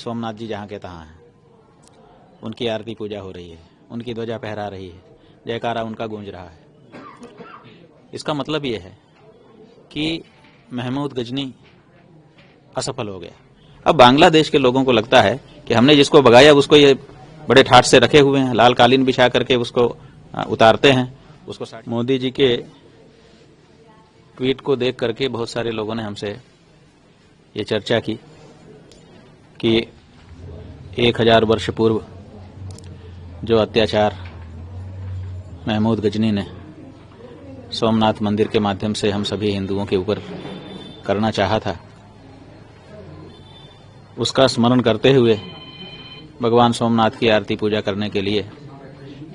सोमनाथ जी जहाँ के तहाँ हैं, उनकी आरती पूजा हो रही है, उनकी ध्वजा फहरा रही है, जयकारा उनका गूंज रहा है। इसका मतलब ये है कि महमूद गजनी असफल हो गया। अब बांग्लादेश के लोगों को लगता है कि हमने जिसको भगाया उसको ये बड़े ठाठ से रखे हुए हैं, लाल कालीन बिछा करके उसको उतारते हैं। उसको मोदी जी के ट्वीट को देख करके बहुत सारे लोगों ने हमसे ये चर्चा की कि 1000 वर्ष पूर्व जो अत्याचार महमूद गजनी ने सोमनाथ मंदिर के माध्यम से हम सभी हिंदुओं के ऊपर करना चाहा था, उसका स्मरण करते हुए भगवान सोमनाथ की आरती पूजा करने के लिए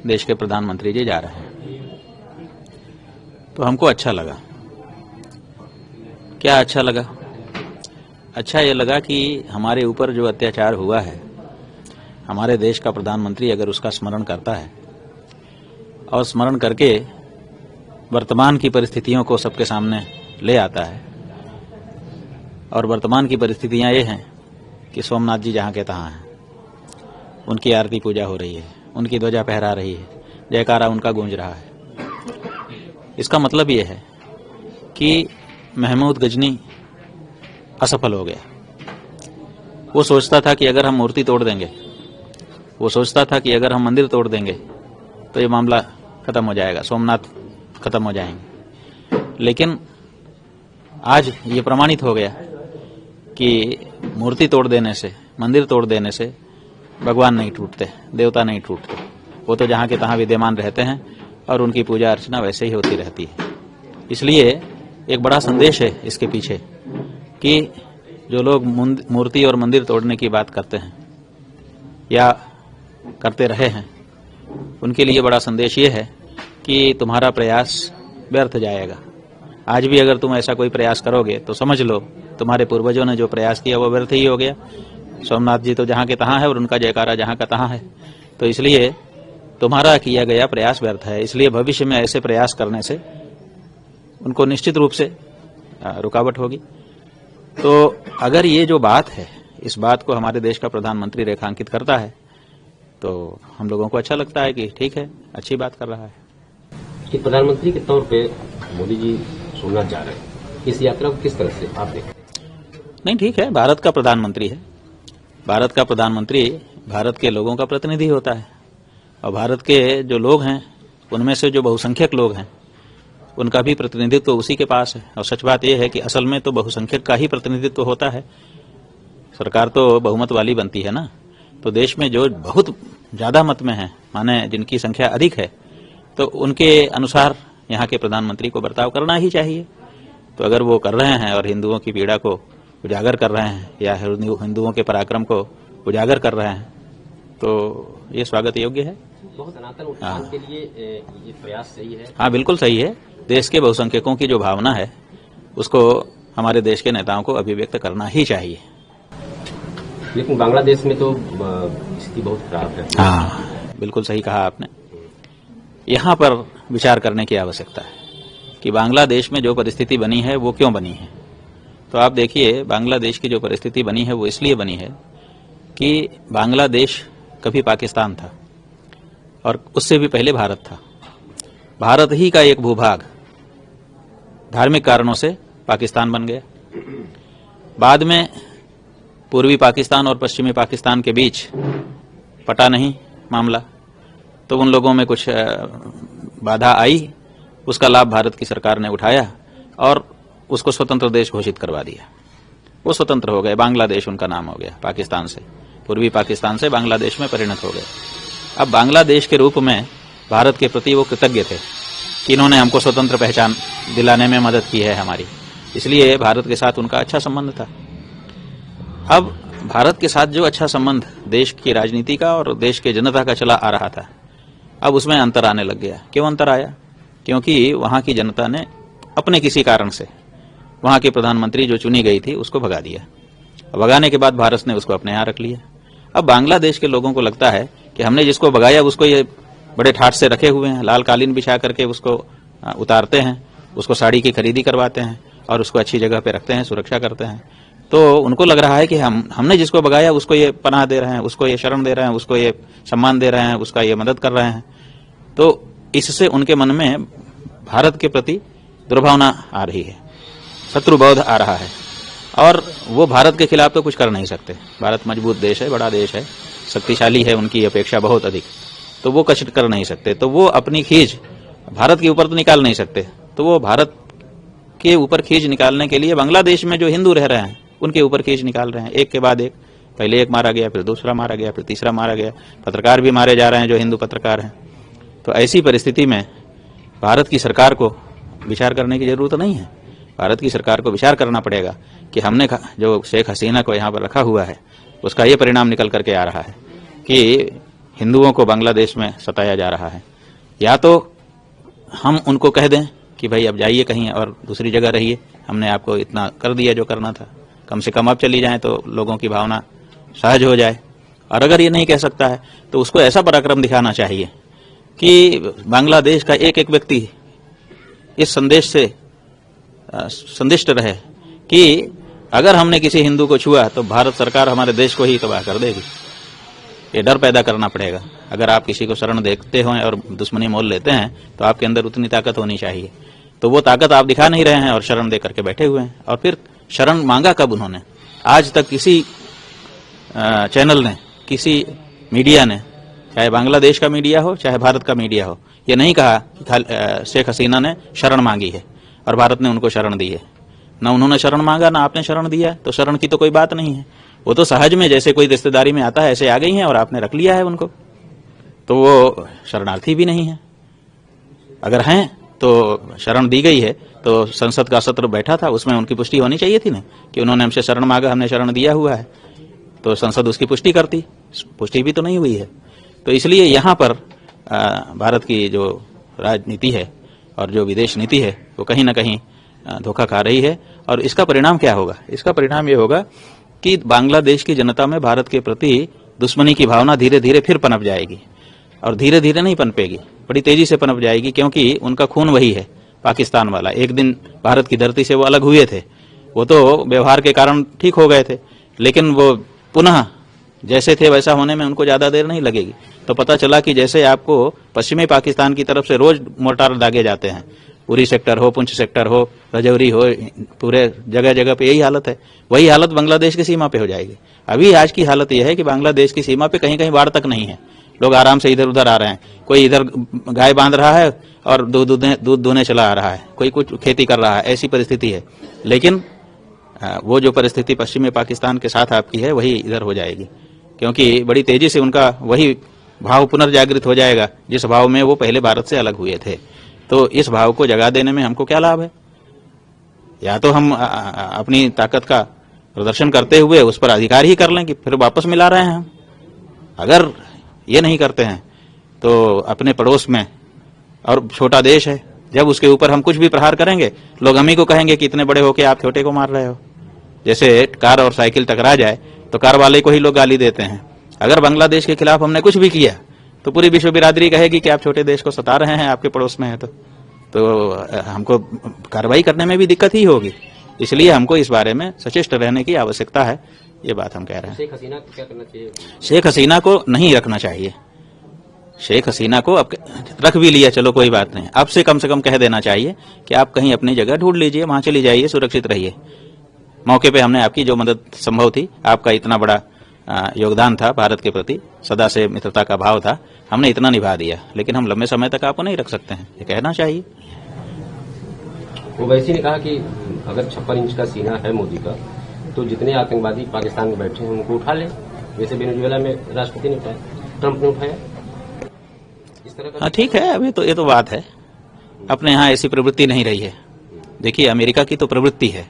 देश के प्रधानमंत्री जी जा रहे हैं। तो हमको अच्छा लगा। क्या अच्छा लगा? अच्छा ये लगा कि हमारे ऊपर जो अत्याचार हुआ है, हमारे देश का प्रधानमंत्री अगर उसका स्मरण करता है और स्मरण करके वर्तमान की परिस्थितियों को सबके सामने ले आता है, और वर्तमान की परिस्थितियां ये हैं कि सोमनाथ जी जहाँ के तहाँ हैं, उनकी आरती पूजा हो रही है, उनकी ध्वजा फहरा रही है, जयकारा उनका गूंज रहा है। इसका मतलब ये है कि महमूद गजनी असफल हो गया। वो सोचता था कि अगर हम मूर्ति तोड़ देंगे, वो सोचता था कि अगर हम मंदिर तोड़ देंगे तो ये मामला खत्म हो जाएगा, सोमनाथ खत्म हो जाएंगे। लेकिन आज ये प्रमाणित हो गया कि मूर्ति तोड़ देने से, मंदिर तोड़ देने से भगवान नहीं टूटते, देवता नहीं टूटते। वो तो जहाँ के तहाँ विद्यमान रहते हैं और उनकी पूजा अर्चना वैसे ही होती रहती है। इसलिए एक बड़ा संदेश है इसके पीछे कि जो लोग मूर्ति और मंदिर तोड़ने की बात करते हैं या करते रहे हैं, उनके लिए बड़ा संदेश ये है कि तुम्हारा प्रयास व्यर्थ जाएगा। आज भी अगर तुम ऐसा कोई प्रयास करोगे तो समझ लो तुम्हारे पूर्वजों ने जो प्रयास किया वो व्यर्थ ही हो गया। सोमनाथ जी तो जहाँ के तहाँ है और उनका जयकारा जहाँ का तहाँ है, तो इसलिए तुम्हारा किया गया प्रयास व्यर्थ है। इसलिए भविष्य में ऐसे प्रयास करने से उनको निश्चित रूप से रुकावट होगी। तो अगर ये जो बात है, इस बात को हमारे देश का प्रधानमंत्री रेखांकित करता है तो हम लोगों को अच्छा लगता है कि ठीक है, अच्छी बात कर रहा है। कि प्रधानमंत्री के तौर पे मोदी जी सोमनाथ जा रहे हैं, इस यात्रा को किस तरह से आप देखें? नहीं, ठीक है, भारत का प्रधानमंत्री है। भारत का प्रधानमंत्री भारत के लोगों का प्रतिनिधि होता है, और भारत के जो लोग हैं उनमें से जो बहुसंख्यक लोग हैं उनका भी प्रतिनिधित्व उसी के पास है। और सच बात यह है कि असल में तो बहुसंख्यक का ही प्रतिनिधित्व होता है। सरकार तो बहुमत वाली बनती है ना। तो देश में जो बहुत ज्यादा मत में है, माने जिनकी संख्या अधिक है, तो उनके अनुसार यहाँ के प्रधानमंत्री को बर्ताव करना ही चाहिए। तो अगर वो कर रहे हैं और हिंदुओं की पीड़ा को उजागर कर रहे हैं या हिंदुओं के पराक्रम को उजागर कर रहे हैं, तो ये स्वागत योग्य है। बहुत सनातन उत्थान के लिए ये प्रयास सही है। हाँ, बिल्कुल सही है। देश के बहुसंख्यकों की जो भावना है उसको हमारे देश के नेताओं को अभिव्यक्त करना ही चाहिए। लेकिन बांग्लादेश में तो स्थिति बहुत खराब है। हाँ, बिल्कुल सही कहा आपने। यहाँ पर विचार करने की आवश्यकता है कि बांग्लादेश में जो परिस्थिति बनी है वो क्यों बनी है। तो आप देखिए, बांग्लादेश की जो परिस्थिति बनी है वो इसलिए बनी है कि बांग्लादेश कभी पाकिस्तान था और उससे भी पहले भारत था। भारत ही का एक भूभाग धार्मिक कारणों से पाकिस्तान बन गया। बाद में पूर्वी पाकिस्तान और पश्चिमी पाकिस्तान के बीच पटा नहीं मामला, तो उन लोगों में कुछ बाधा आई, उसका लाभ भारत की सरकार ने उठाया और उसको स्वतंत्र देश घोषित करवा दिया। वो स्वतंत्र हो गए, बांग्लादेश उनका नाम हो गया। पाकिस्तान से, पूर्वी पाकिस्तान से बांग्लादेश में परिणत हो गए। अब बांग्लादेश के रूप में भारत के प्रति वो कृतज्ञ थे कि इन्होंने हमको स्वतंत्र पहचान दिलाने में मदद की है हमारी, इसलिए भारत के साथ उनका अच्छा संबंध था। अब भारत के साथ जो अच्छा संबंध देश की राजनीति का और देश के जनता का चला आ रहा था, अब उसमें अंतर आने लग गया। क्यों अंतर आया? क्योंकि वहां की जनता ने अपने किसी कारण से वहां की प्रधानमंत्री जो चुनी गई थी उसको भगा दिया। भगाने के बाद भारत ने उसको अपने यहाँ रख लिया। अब बांग्लादेश के लोगों को लगता है कि हमने जिसको भगाया उसको ये बड़े ठाठ से रखे हुए हैं, लाल कालीन बिछा करके उसको उतारते हैं, उसको साड़ी की खरीदी करवाते हैं और उसको अच्छी जगह पे रखते हैं, सुरक्षा करते हैं। तो उनको लग रहा है कि हमने जिसको भगाया उसको ये पनाह दे रहे हैं, उसको ये शरण दे रहे हैं, उसको ये सम्मान दे रहे हैं, उसका ये मदद कर रहे हैं। तो इससे उनके मन में भारत के प्रति दुर्भावना आ रही है, शत्रुबोध आ रहा है, और वो भारत के खिलाफ तो कुछ कर नहीं सकते। भारत मजबूत देश है, बड़ा देश है, शक्तिशाली है, उनकी अपेक्षा बहुत अधिक, तो वो कुछ कर नहीं सकते। तो वो अपनी खींच भारत के ऊपर तो निकाल नहीं सकते, तो वो भारत के ऊपर खींच निकालने के लिए बांग्लादेश में जो हिंदू रह रहे हैं उनके ऊपर खींच निकाल रहे हैं, एक के बाद एक। पहले एक मारा गया, फिर दूसरा मारा गया, फिर तीसरा मारा गया, पत्रकार भी मारे जा रहे हैं जो हिंदू पत्रकार हैं। तो ऐसी परिस्थिति में भारत की सरकार को विचार करने की जरूरत नहीं है। भारत की सरकार को विचार करना पड़ेगा कि हमने जो शेख हसीना को यहाँ पर रखा हुआ है उसका ये परिणाम निकल करके आ रहा है कि हिंदुओं को बांग्लादेश में सताया जा रहा है। या तो हम उनको कह दें कि भाई अब जाइए कहीं और दूसरी जगह रहिए, हमने आपको इतना कर दिया जो करना था, कम से कम अब चली जाएं तो लोगों की भावना सहज हो जाए। और अगर ये नहीं कह सकता है तो उसको ऐसा पराक्रम दिखाना चाहिए कि बांग्लादेश का एक एक व्यक्ति इस संदेश से संदिष्ट रहे कि अगर हमने किसी हिंदू को छुआ तो भारत सरकार हमारे देश को ही तबाह कर देगी। ये डर पैदा करना पड़ेगा। अगर आप किसी को शरण देखते हो और दुश्मनी मोल लेते हैं तो आपके अंदर उतनी ताकत होनी चाहिए। तो वो ताकत आप दिखा नहीं रहे हैं और शरण दे करके बैठे हुए हैं। और फिर शरण मांगा कब उन्होंने? आज तक किसी चैनल ने, किसी मीडिया ने, चाहे बांग्लादेश का मीडिया हो चाहे भारत का मीडिया हो, ये नहीं कहा कि शेख हसीना ने शरण मांगी है और भारत ने उनको शरण दी है। ना उन्होंने शरण मांगा ना आपने शरण दिया, तो शरण की तो कोई बात नहीं है। वो तो सहज में जैसे कोई रिश्तेदारी में आता है ऐसे आ गई हैं और आपने रख लिया है उनको, तो वो शरणार्थी भी नहीं है। अगर हैं तो शरण दी गई है तो संसद का सत्र बैठा था, उसमें उनकी पुष्टि होनी चाहिए थी ना कि उन्होंने हमसे शरण मांगा, हमने शरण दिया हुआ है, तो संसद उसकी पुष्टि करती। पुष्टि भी तो नहीं हुई है। तो इसलिए यहाँ पर भारत की जो राजनीति है और जो विदेश नीति है वो कहीं ना कहीं धोखा खा रही है। और इसका परिणाम क्या होगा? इसका परिणाम ये होगा कि बांग्लादेश की जनता में भारत के प्रति दुश्मनी की भावना धीरे धीरे फिर पनप जाएगी। और धीरे धीरे नहीं पनपेगी, बड़ी तेजी से पनप जाएगी, क्योंकि उनका खून वही है, पाकिस्तान वाला। एक दिन भारत की धरती से वो अलग हुए थे, वो तो व्यवहार के कारण ठीक हो गए थे, लेकिन वो पुनः जैसे थे वैसा होने में उनको ज्यादा देर नहीं लगेगी। तो पता चला कि जैसे आपको पश्चिमी पाकिस्तान की तरफ से रोज मोर्टार दागे जाते हैं, उरी सेक्टर हो, पुंछ सेक्टर हो, रजौरी हो, पूरे जगह जगह पे यही हालत है, वही हालत बांग्लादेश की सीमा पे हो जाएगी। अभी आज की हालत यह है कि बांग्लादेश की सीमा पे कहीं कहीं बाढ़ तक नहीं है, लोग आराम से इधर उधर आ रहे हैं। कोई इधर गाय बांध रहा है और दूध दूने चला आ रहा है, कोई कुछ खेती कर रहा है, ऐसी परिस्थिति है। लेकिन वो जो परिस्थिति पश्चिमी पाकिस्तान के साथ आपकी है वही इधर हो जाएगी, क्योंकि बड़ी तेजी से उनका वही भाव पुनर्जागृत हो जाएगा जिस भाव में वो पहले भारत से अलग हुए थे। तो इस भाव को जगा देने में हमको क्या लाभ है? या तो हम अपनी ताकत का प्रदर्शन करते हुए उस पर अधिकार ही कर लें कि फिर वापस मिला रहे हैं हम। अगर ये नहीं करते हैं तो अपने पड़ोस में, और छोटा देश है, जब उसके ऊपर हम कुछ भी प्रहार करेंगे लोग हम ही को कहेंगे कि इतने बड़े होके आप छोटे को मार रहे हो। जैसे कार और साइकिल टकरा जाए तो कार वाले को ही लोग गाली देते हैं। अगर बांग्लादेश के खिलाफ हमने कुछ भी किया तो पूरी विश्व बिरादरी कहेगी कि आप छोटे देश को सता रहे हैं, आपके पड़ोस में है तो हमको कार्रवाई करने में भी दिक्कत ही होगी। इसलिए हमको इस बारे में सचेत रहने की आवश्यकता है, ये बात हम कह रहे हैं। शेख हसीना को क्या करना चाहिए? शेख हसीना को नहीं रखना चाहिए। शेख हसीना को अब रख भी लिया, चलो कोई बात नहीं, अब से कम कह देना चाहिए कि आप कहीं अपनी जगह ढूंढ लीजिए, वहां चली जाइए, सुरक्षित रहिए। मौके पे हमने आपकी जो मदद संभव थी, आपका इतना बड़ा योगदान था भारत के प्रति, सदा से मित्रता का भाव था, हमने इतना निभा दिया, लेकिन हम लंबे समय तक आपको नहीं रख सकते हैं, ये कहना चाहिए। ओवैसी ने कहा कि अगर 56 इंच का सीना है मोदी का तो जितने आतंकवादी पाकिस्तान में बैठे हैं उनको उठा ले, जैसे वेनेजुएला में राष्ट्रपति ने उठाया, ट्रंप ने उठाया, इस तरह का। हाँ ठीक है, अभी तो ये तो बात है, अपने यहाँ ऐसी प्रवृत्ति नहीं रही है। देखिए अमेरिका की तो प्रवृत्ति है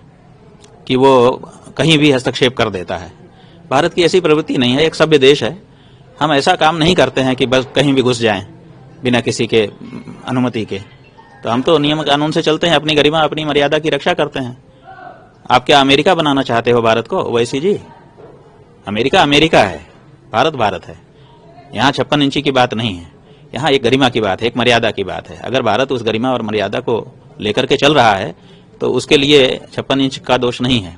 कि वो कहीं भी हस्तक्षेप कर देता है, भारत की ऐसी प्रवृत्ति नहीं है, एक सभ्य देश है। हम ऐसा काम नहीं करते हैं कि बस कहीं भी घुस जाएं बिना किसी के अनुमति के। तो हम तो नियम कानून से चलते हैं, अपनी गरिमा अपनी मर्यादा की रक्षा करते हैं। आप क्या अमेरिका बनाना चाहते हो भारत को? ओवैसी जी, अमेरिका अमेरिका है, भारत भारत है। यहाँ 56 इंची की बात नहीं है, यहाँ एक गरिमा की बात है, एक मर्यादा की बात है। अगर भारत उस गरिमा और मर्यादा को लेकर के चल रहा है तो उसके लिए 56 इंच का दोष नहीं है।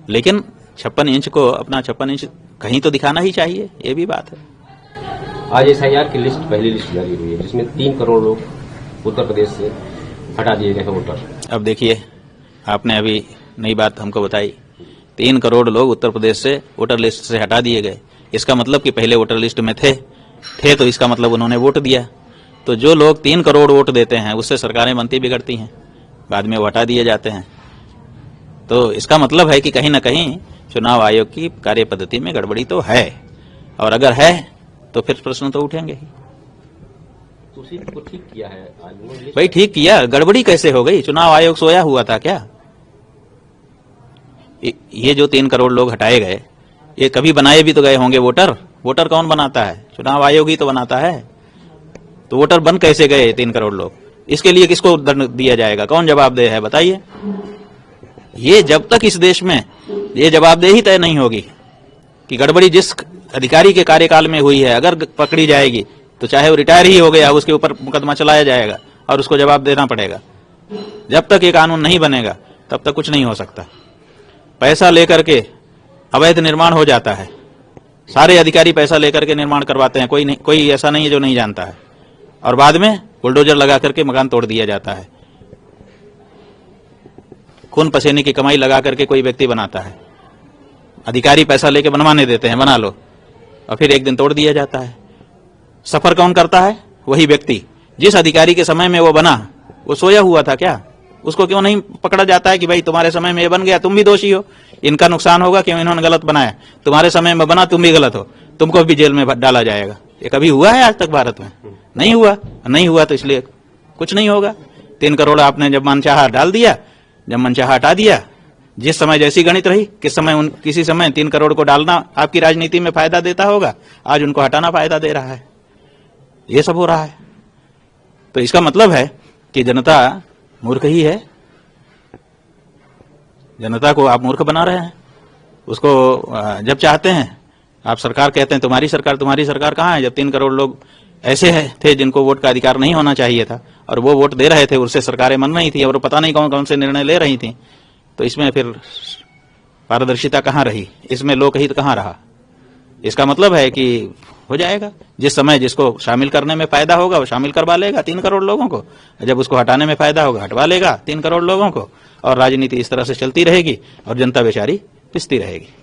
लेकिन 56 इंच को अपना 56 इंच कहीं तो दिखाना ही चाहिए, ये भी बात है। आज एसआईआर की लिस्ट, पहली लिस्ट जारी हुई है, जिसमें 3 करोड़ लोग उत्तर प्रदेश से हटा दिए गए हैं वोटर। अब देखिए, आपने अभी नई बात हमको बताई, 3 करोड़ लोग उत्तर प्रदेश से वोटर लिस्ट से हटा दिए गए। इसका मतलब कि पहले वोटर लिस्ट में थे तो इसका मतलब उन्होंने वोट दिया। तो जो लोग 3 करोड़ वोट देते हैं उससे सरकारें बनती बिगड़ती हैं, बाद में वो हटा दिए जाते हैं। तो इसका मतलब है कि कहीं ना कहीं चुनाव आयोग की कार्य पद्धति में गड़बड़ी तो है, और अगर है तो फिर प्रश्न तो उठेंगे ही। तो उसी को ठीक किया है आज उन्होंने। भाई ठीक किया, गड़बड़ी कैसे हो गई? चुनाव आयोग सोया हुआ था क्या? ये जो 3 करोड़ लोग हटाए गए, ये कभी बनाए भी तो गए होंगे वोटर? वोटर कौन बनाता है? चुनाव आयोग ही तो बनाता है। तो वोटर बन कैसे गए 3 करोड़ लोग? इसके लिए किसको दंड दिया जाएगा? कौन जवाबदेह है बताइए? ये जब तक इस देश में ये जवाबदेही तय नहीं होगी कि गड़बड़ी जिस अधिकारी के कार्यकाल में हुई है अगर पकड़ी जाएगी तो चाहे वो रिटायर ही हो गया, उसके ऊपर मुकदमा चलाया जाएगा और उसको जवाब देना पड़ेगा। जब तक ये कानून नहीं बनेगा तब तक कुछ नहीं हो सकता। पैसा लेकर के अवैध निर्माण हो जाता है, सारे अधिकारी पैसा लेकर के निर्माण करवाते हैं, कोई ऐसा नहीं है जो नहीं जानता है, और बाद में बुलडोजर लगा करके मकान तोड़ दिया जाता है। खून पसीने की कमाई लगा करके कोई व्यक्ति बनाता है, अधिकारी पैसा लेके बनवाने देते हैं, बना लो, और फिर एक दिन तोड़ दिया जाता है। सफर कौन करता है? वही व्यक्ति। जिस अधिकारी के समय में वो बना वो सोया हुआ था क्या? उसको क्यों नहीं पकड़ा जाता है कि भाई तुम्हारे समय में ये बन गया, तुम भी दोषी हो, इनका नुकसान होगा क्यों, इन्होंने गलत बनाया, तुम्हारे समय में बना, तुम भी गलत हो, तुमको भी जेल में डाला जाएगा। ये कभी हुआ है आज तक भारत में? नहीं हुआ। नहीं हुआ तो इसलिए कुछ नहीं होगा। 3 करोड़ आपने जब मनचाहा डाल दिया, जब मनचाहा हटा दिया, जिस समय जैसी गणित रही, किसी समय 3 करोड़ को डालना आपकी राजनीति में फायदा देता होगा, आज उनको हटाना फायदा दे रहा है। ये सब हो रहा है। तो इसका मतलब है कि जनता मूर्ख ही है। जनता को आप मूर्ख बना रहे हैं। उसको जब चाहते हैं आप सरकार कहते हैं तुम्हारी सरकार कहाँ है? जब 3 करोड़ लोग ऐसे थे जिनको वोट का अधिकार नहीं होना चाहिए था और वो वोट दे रहे थे, उससे सरकारें बन रही थी और पता नहीं कौन कौन से निर्णय ले रही थी, तो इसमें फिर पारदर्शिता कहाँ रही? इसमें लोकहित कहाँ रहा? इसका मतलब है कि हो जाएगा, जिस समय जिसको शामिल करने में फायदा होगा वो शामिल करवा लेगा 3 करोड़ लोगों को, जब उसको हटाने में फायदा होगा हटवा लेगा 3 करोड़ लोगों को, और राजनीति इस तरह से चलती रहेगी और जनता बेचारी पिसती रहेगी।